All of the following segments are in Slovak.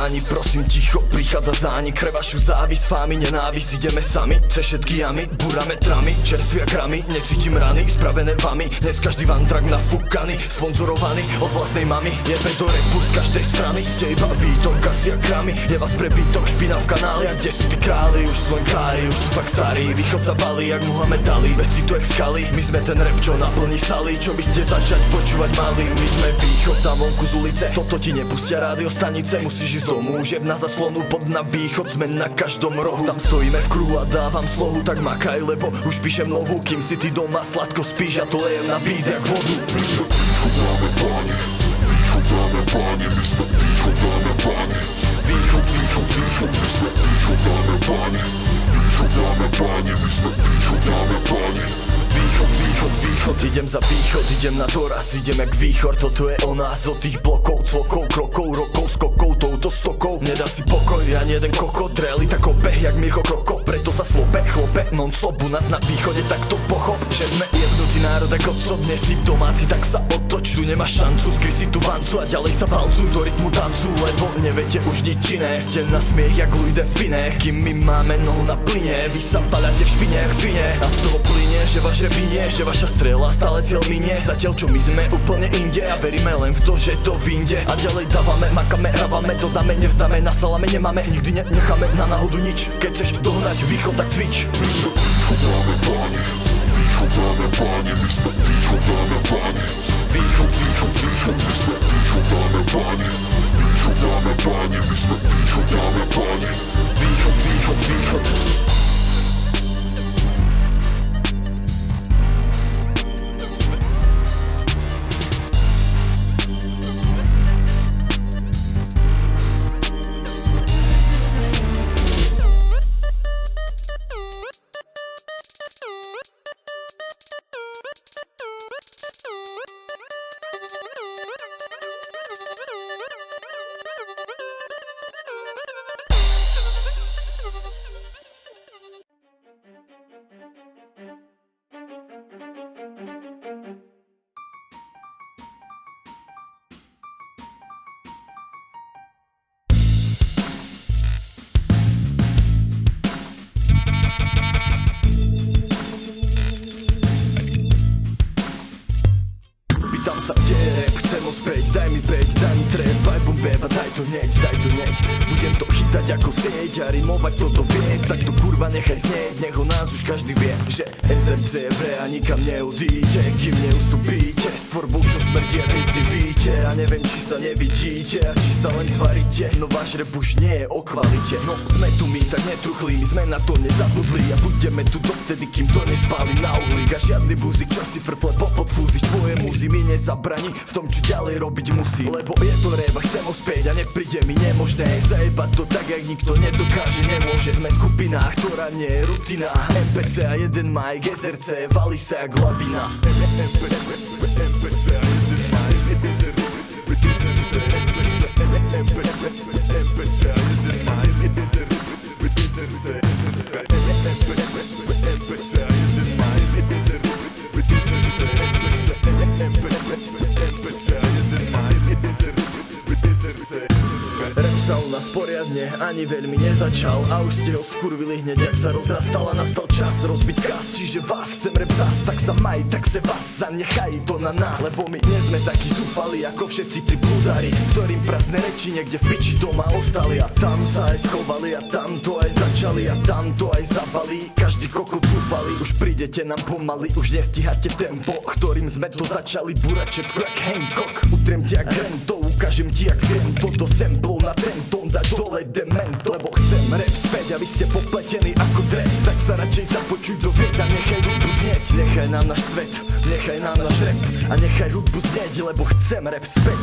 páni, prosím ticho, prichádza zánik. Krevašiu závisť, s vámi nenávisť, ideme sami. Cez všetky jamy, buráme tramy, čerstvia gramy, necítim rany, spravené vami. Dnes každý vantrak nafúkaný, sponzorovaný od vlastnej mamy. Jebe do repu z každej strany, ste iba výtok, kasi a kramy. Je vás prebytok, špina v kanáli. A kde sú tí králi, už svoj kári, už sú fakt starí. Východ sa valí, jak Muhammed Ali, bez citu jak skaly. My sme ten rap, čo naplní saly, čo by ste začať počúvať mali. My sme východ, tam vonku z ulice, toto ti nepustia rádiostanice. Musíš ísť domů, žeb na zaslonu, pod na východ, sme na každom rohu. Tam stojíme v kruhu a dávam slohu, tak makaj, lebo už píšem novú. Kým si ty doma sladko spíš, ja to lejem na beat jak vodu. Východ dáme páni, východ dáme páni, my sme východ dáme páni. Východ, východ, východ, my sme východ dáme páni. Východ dáme páni, my sme východ dáme páni. Východ, východ, východ, idem za východ, idem na doraz, idem jak výchor. Toto je o nás, od tých blokov, cvokov, krokov, rokov, skokov, touto stokou. Nedá si pokoj, ani jeden kokot, realita kope, jak Mirko Kroko. Preto sa slope, chlope, non-stop u nás na východe, tak to pochop, že sme jednotý národ ako co. Dnes si domáci, tak sa otoč, tu nemáš šancu, skry si tu vancu a ďalej sa valcuj do rytmu tancu. Lebo neviete už nič iné, ste na smiech jak Louis de Fine. Kým my máme nohu na plyne, vy sa vaľate v špine jak svine. A z toho plyne, že váš rap inie, že vaša strela stále cieľ minie. Zatiaľ čo my sme úplne inde a veríme len v to, že to vyjde. A ďalej dávame, makame, hravame, dodáme, nevzdáme, na salame nemáme, nikdy necháme na náhodu nič. Keď chceš dohnať východ, tak cvič. Východ dáme páni, východ dáme páni, my sme východ dáme páni. Východ, východ, východ, my sme východ dáme páni. Východ dáme páni, my sme východ dáme páni. Východ, východ, východ. Pýtam sa, kde je rap, chcem ho späť, daj mi beat, daj mi trap, aj bum beba, daj to hneď, budem to chytať ako sieť a rimovať toto vie, tak to kurva nechaj znieť, nech o nás už každý vie, že SRC je v a nikam neodíde, kým neustupíte, s tvorbou čo smrdí a rytný víte, a neviem či sa nevidíte, a či sa len tvaríte, no váš rap už nie je o kvalite, no sme tu my, tak netruchlí, my sme na to nezabudli a budeme tu dovtedy, kým to nespálim na uhlík a žiadny búzik, čo si frfle popodfúziš svoje muzy, mi nezabraní v tom, čo ďalej robiť musí, lebo je to rap a chcem ho späť a nepríde mi nemožné zajebať to tak, jak nikto nedokáže, nemôže. Sme skupina, ktorá nie je rutina, MPC a jeden Mike, SRC, valí sa jak lavina. MPC a jeden Mike, SRC, MPC a jeden Mike, SRC. Rap sa u nás poriadne ani veľmi nezačal a už ste ho skurvili hneď, jak sa rozrastal a nastal čas rozbiť kas. Čiže vás chcem rap zas, tak sa maj, tak se vás zanechaj to na nás, lebo my nie sme takí zúfali ako všetci tí blúdari, ktorým prázdne reči niekde v piči doma ostali a tam sa aj schovali a tam to aj začali a tam to aj zabali. Každý kokot zúfali, už prídete nám pomaly, už nestíhate tempo, ktorým sme to začali burať čepko jak Hancock. Utriem ti jak Rento, ukážem ti jak viem to do samplov na ten tón dať dole dement, lebo chcem rap späť a vy ste popletení ako drev, tak sa radšej započuj do vieda, nechaj hudbu znieť, nechaj nám náš svet, nechaj nám náš rap a nechaj hudbu znieť, lebo chcem rap späť.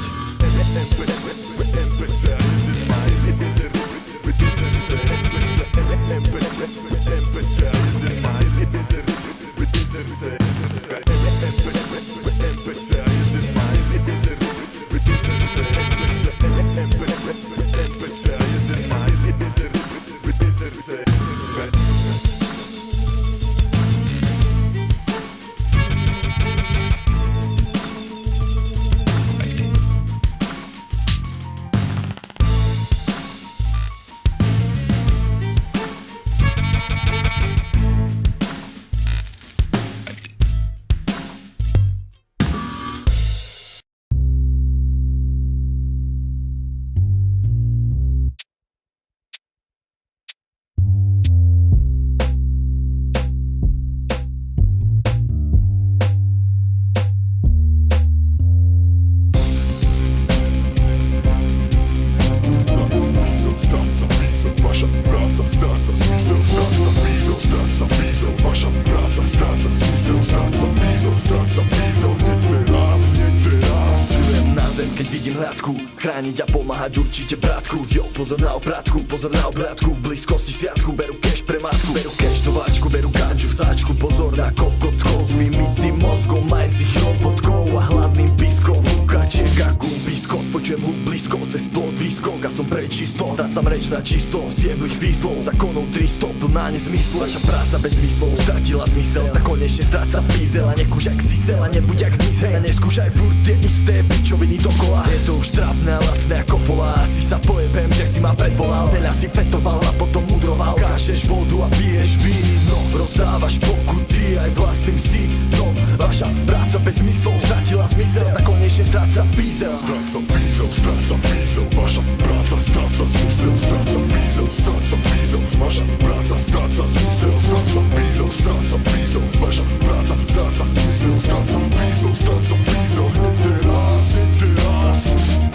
stráca zmysel, stráca výzor, stráca výzor. Vaša práca stráca zmysel, stráca výzor, stráca výzor. Hneď teraz, hneď teraz. Milujem na zem, keď vidím hľadku, chrániť a pomáhať určite bratku. Jo, pozor na obrátku, pozor na obrátku. V blízkosti sviatku beru cash pre matku, beru cash do váčku, beru ganžu v sáčku. Pozor na kokotkov, s vymitým mozgom, aj s ich robotkou a hladným pískom. Lukáčiek a gumbísko, počujem hud blízko, cez plot výskok a som prečisto. Strácam reč na čisto, z jeblých výslov, zákonov 300, plná nezmyslu. Vaša práca bez zmyslov stratila zmysel, tak konečne stráca fízel. A nekúš jak sisel a nebuď jak mizel. A neskúšaj furt tie isté pičoviny dokola. Je to už trápne a lacné ako fola. Asi sa pojebem, že si ma predvolal. Veľa si fetoval a potom mudroval. Kážeš vodu a piješ víno, rozdávaš pokuty aj vlastným synom. Vaša práca bez zmyslov stratila zmysel, tak konečne stráca fízel. Stráca výzor, stráca výzor. Vaša práca stráca zmysel, stráca výzor, stráca výzor. Vaša práca stráca zmysel, stráca výzor, stráca výzor. Vaša práca stráca zmysel, stráca výzor, stráca výzor. Hneď teraz, hneď teraz.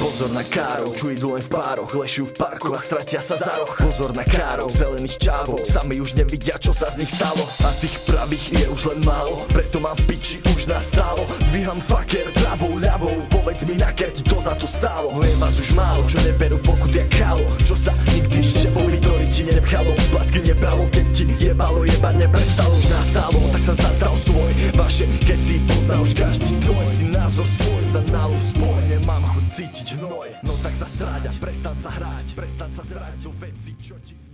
Pozor na károv, čo idú len v pároch, lešujú v parkoch a stratia sa za roh. Pozor na károv, zelených čávov, sami už nevidia, čo sa z nich stalo. A tých pravých je už len málo, preto mám v piči už nastálo. Dvíham faker pravou, ľavou, povedz mi na kerti, to za to stálo. Je vás už málo, čo neberú pokut jak chalo, čo sa nikdy šéfovi do riti nepchalo. Platky nebralo, keď ti jebalo, jebať neprestalo. Už nastálo, tak sa zastal svoj, vaše keď si pozná už každý tvoj. Si názor svoj za nálov spoj, nemám chuť cítiť hnoj. No tak sa stráť a prestan sa hrať, prestan sa zrať do veci, čo ti